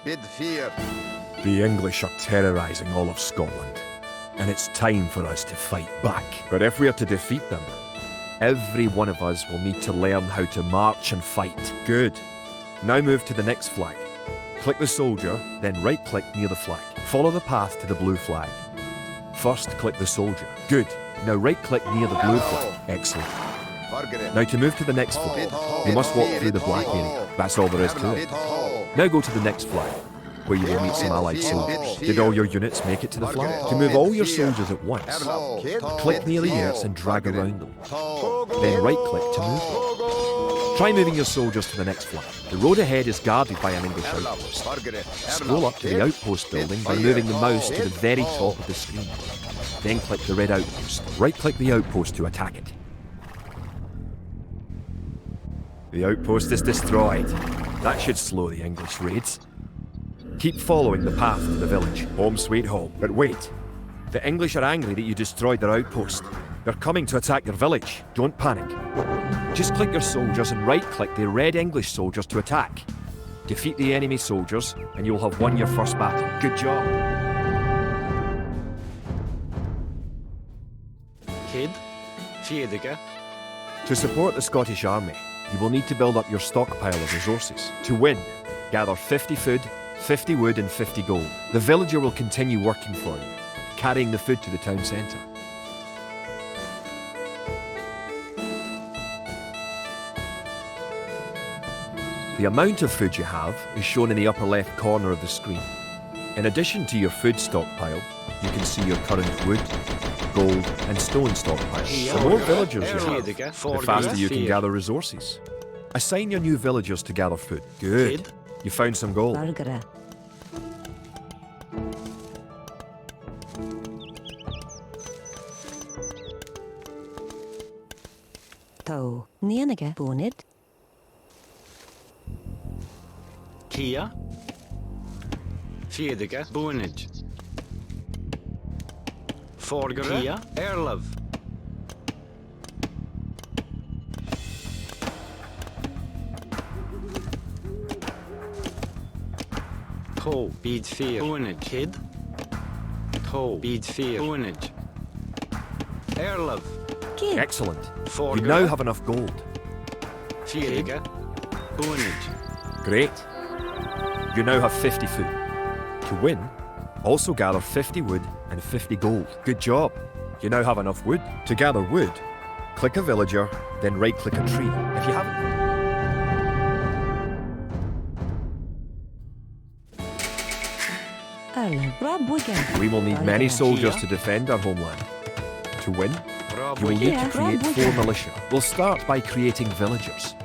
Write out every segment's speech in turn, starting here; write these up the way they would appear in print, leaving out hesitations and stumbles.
Bid fear. The English are terrorising all of Scotland, and it's time for us to fight back. But if we are to defeat them, every one of us will need to learn how to march and fight. Good. Now move to the next flag. Click the soldier, then right-click near the flag. Follow the path to the blue flag. First, click the soldier. Good. Now right-click near the blue flag. Excellent. Now to move to the next flag, you must walk through the black area. That's all there is to it. Now go to the next flag, where you will meet some allied soldiers. Did all your units make it to the flag? To move all your soldiers at once, click near the units and drag around them. Then right-click to move them. Try moving your soldiers to the next flag. The road ahead is guarded by an English outpost. Scroll up to the outpost building by moving the mouse to the very top of the screen. Then click the red outpost. Right-click the outpost to attack it. The outpost is destroyed. That should slow the English raids. Keep following the path to the village. Home sweet home. But wait. The English are angry that you destroyed their outpost. They're coming to attack your village. Don't panic. Just click your soldiers and right-click the red English soldiers to attack. Defeat the enemy soldiers and you'll have won your first battle. Good job. Kid, Fiediger. To support the Scottish Army, you will need to build up your stockpile of resources. To win, gather 50 food, 50 wood and 50 gold. The villager will continue working for you, carrying the food to the town centre. The amount of food you have is shown in the upper left corner of the screen. In addition to your food stockpile, you can see your current wood, gold and stone stockpile. The more villagers you have, the faster you can gather resources. Assign your new villagers to gather food. Good. You found some gold. Tó, níanige búnid. Kia, Fiediger, Boonage. Forgere, Kia, Erlov. Ho, Bid Fear, Boonage, Kid. Ho, Bid Fear, Boonage. Erlov. Excellent. Forgere, You now have enough gold. Fiediger, Boonage. Great. You now have 50 food. To win, also gather 50 wood and 50 gold. Good job. You now have enough wood. To gather wood, click a villager, then right-click a tree. If you haven't... We will need many soldiers to defend our homeland. To win, you will need to create 4 militia. We'll start by creating villagers.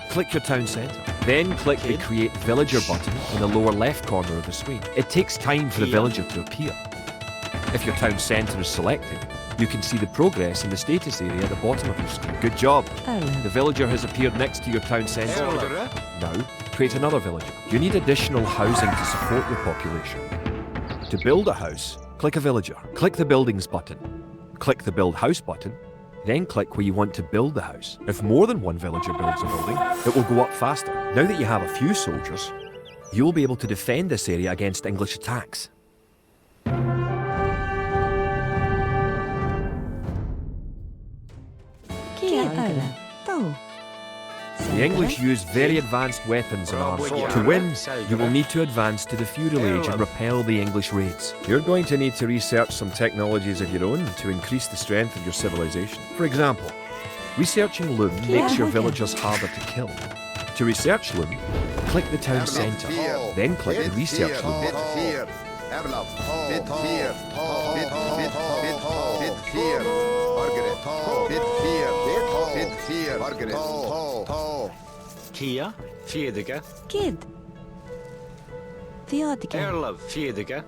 Click your town centre. Then click the Create Villager button in the lower left corner of the screen. It takes time for the villager to appear. If your town centre is selected, you can see the progress in the status area at the bottom of your screen. Good job. The villager has appeared next to your town centre. Now, create another villager. You need additional housing to support your population. To build a house, click a villager. Click the Buildings button. Click the Build House button. Then click where you want to build the house. If more than one villager builds a building, it will go up faster. Now that you have a few soldiers, you'll be able to defend this area against English attacks. The English use very advanced weapons and armor. To win, you will need to advance to the feudal age and repel the English raids. You're going to need to research some technologies of your own to increase the strength of your civilization. For example, researching loom makes your villagers harder to kill. To research loom, click the town centre, then click the research loom button. Kia, Fiediger. Kid. Fiediger. Erlov, Fiediger.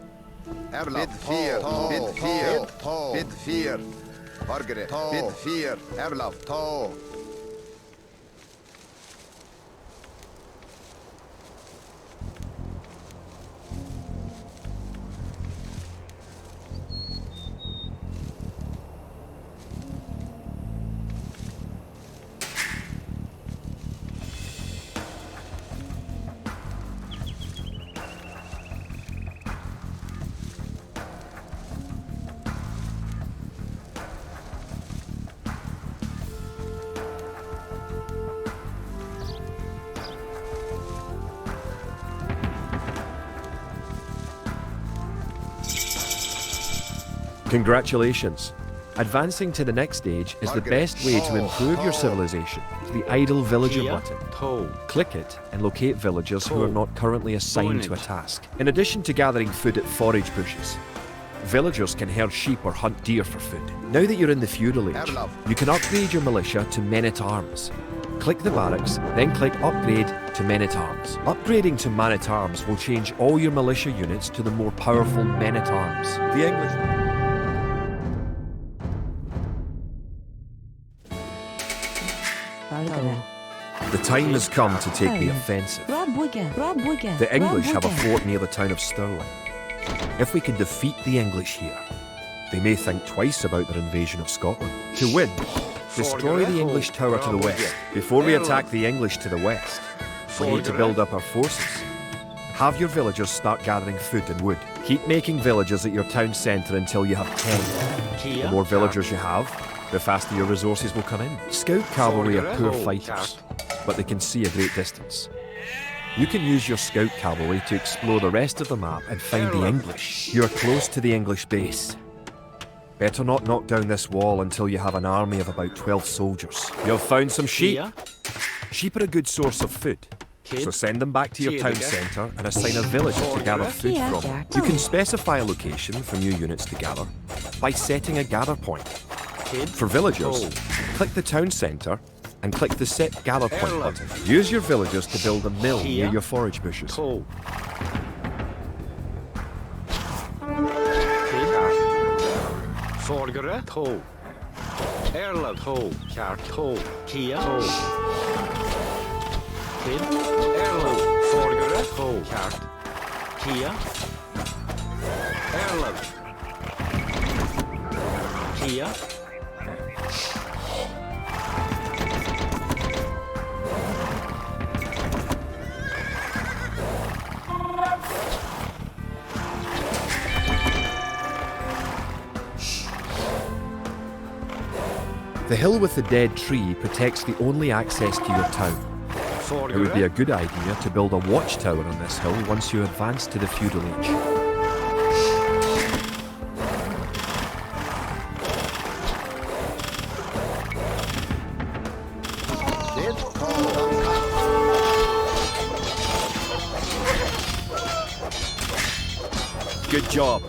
Bid fear. Bid fear. Bid fear. Margaret. Bid fear. Erlov. Congratulations! Advancing to the next stage is the best way to improve your civilization. The idle villager Kia, button. toe, Click it and locate villagers who are not currently assigned to a task. In addition to gathering food at forage bushes, villagers can herd sheep or hunt deer for food. Now that you're in the feudal age, you can upgrade your militia to men-at-arms. Click the barracks, then click Upgrade to Men-at-Arms. Upgrading to Man-at-Arms will change all your militia units to the more powerful Men-at-Arms. The English... The time has come to take the offensive. The English have a fort near the town of Stirling. If we can defeat the English here, they may think twice about their invasion of Scotland. To win, destroy the English tower to the west. Before we attack the English to the west, we need to build up our forces. Have your villagers start gathering food and wood. Keep making villages at your town centre until you have 10. The more villagers you have, the faster your resources will come in. Scout cavalry are poor fighters, but they can see a great distance. You can use your scout cavalry to explore the rest of the map and find the English. You're close to the English base. Better not knock down this wall until you have an army of about 12 soldiers. You've found some sheep. Sheep are a good source of food, so send them back to your town centre and assign a villager to gather food from. You can specify a location for new units to gather by setting a gather point. For villagers, click the town centre and click the Set Gather Point button. Use your villagers to build a mill near your forage bushes. Forgere, toe. Erla, toe. Kjær, toe. Kia, toe. Kid, Erla, forgere, toe. Kjær. Kia. Erla. Kia. The hill with the dead tree protects the only access to your town. It would be a good idea to build a watchtower on this hill once you advance to the feudal age. Good job.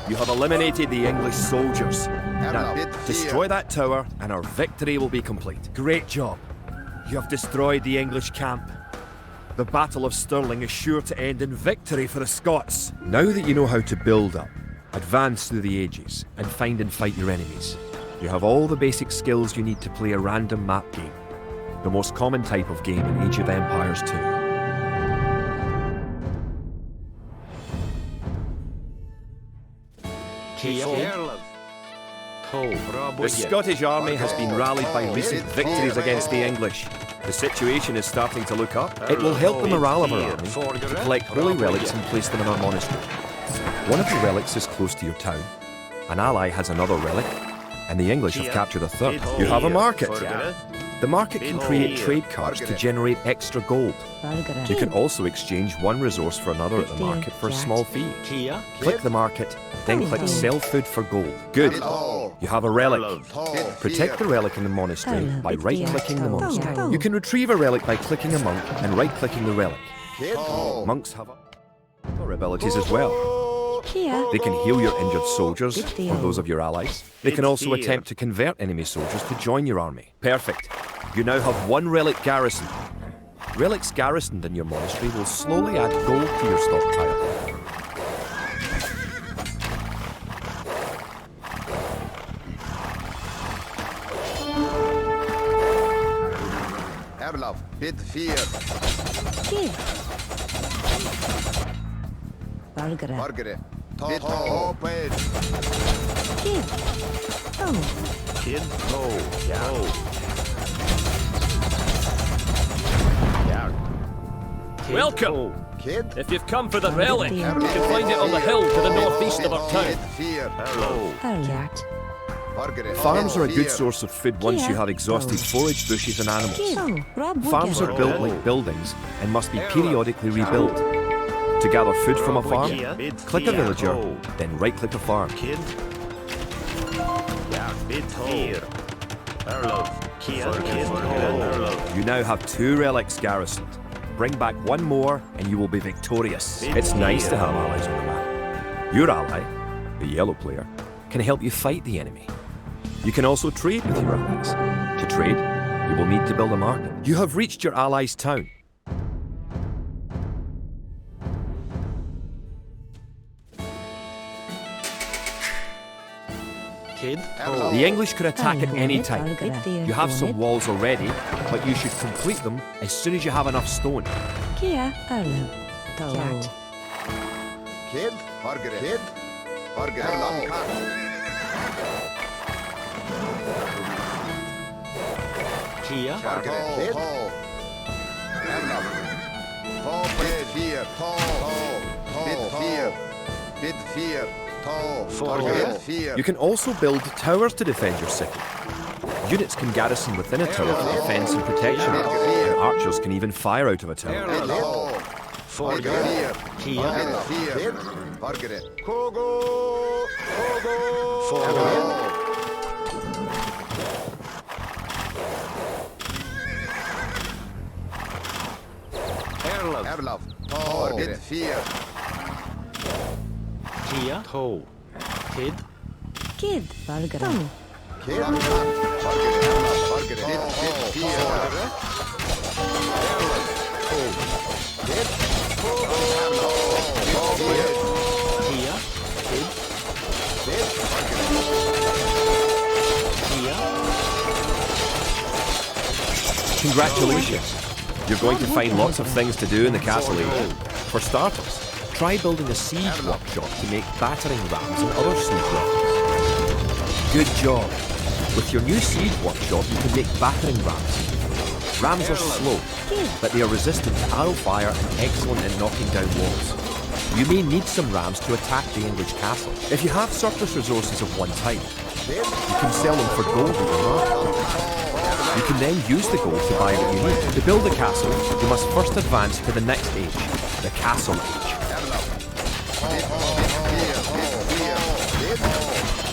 You have eliminated the English soldiers. Now, destroy that tower and our victory will be complete. Great job. You have destroyed the English camp. The Battle of Stirling is sure to end in victory for the Scots. Now that you know how to build up, advance through the ages, and find and fight your enemies, you have all the basic skills you need to play a random map game, the most common type of game in Age of Empires 2. The Scottish army has been rallied by recent victories against the English. The situation is starting to look up. It will help the morale of our army to collect holy relics and place them in our monastery. One of the relics is close to your town. An ally has another relic, and the English have captured a third. You have a market. The market can create trade cards to generate extra gold. You can also exchange one resource for another at the market for a small fee. Click the market, then click Sell Food for Gold. Good. You have a relic. Protect the relic in the monastery by right-clicking the monastery. You can retrieve a relic by clicking a monk and right-clicking the relic. Monks have other abilities as well. They can heal your injured soldiers or those of your allies. They can also attempt to convert enemy soldiers to join your army. Perfect. You now have one relic garrison. Relics garrisoned in your monastery will slowly add gold to your stockpile. Erlaf, bid 4. Margaret, bid open. Kid, toe. Welcome! Kid, If you've come for the relic, you can find it on the hill to the northeast of our town. Farms are a good source of food once you have exhausted forage bushes and animals. Farms are built like buildings and must be periodically rebuilt. To gather food from a farm, click a villager, then right-click a farm. You now have 2 relics garrisoned. Bring back 1 more and you will be victorious. It's nice to have allies on the map. Your ally, the yellow player, can help you fight the enemy. You can also trade with your allies. To trade, you will need to build a market. You have reached your ally's town. Kid. The English could attack at any time. You have some walls already, but you should complete them as soon as you have enough stone. Kia Erlo. Kid. Margaret. Kid. Margaret. Kia. Margaret. Bid 4. Bid 4. Bid 4. Margaret 4. You can also build towers to defend your city. Units can garrison within a tower for defense and protection, and archers can even fire out of a tower. Margaret 4. Kia. Margaret 4. Margaret. Kogo. Erlov. Margaret 4. Kia. Toe. Kid. Kid Valgara. Kid. Margaret. Bid 4. Kia. Kid. Kia. Congratulations! You're going to find lots of things to do in the castle age. For starters, try building a siege workshop to make battering rams and other siege weapons. Good job! With your new siege workshop, you can make battering rams. Rams are slow, but they are resistant to arrow fire and excellent at knocking down walls. You may need some rams to attack the English castle. If you have surplus resources of one type, you can sell them for gold in the market. You can then use the gold to buy what you need. To build a castle, you must first advance to the next age, the castle age.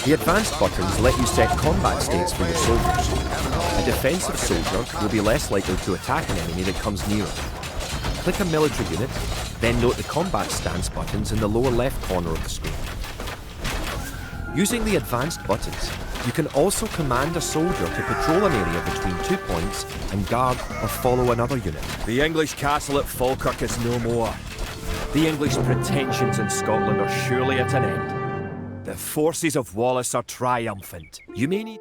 The advanced buttons let you set combat states for your soldiers. A defensive soldier will be less likely to attack an enemy that comes near him. Click a military unit, then note the combat stance buttons in the lower left corner of the screen. Using the advanced buttons, you can also command a soldier to patrol an area between 2 points and guard or follow another unit. The English castle at Falkirk is no more. The English pretensions in Scotland are surely at an end. The forces of Wallace are triumphant. You may need...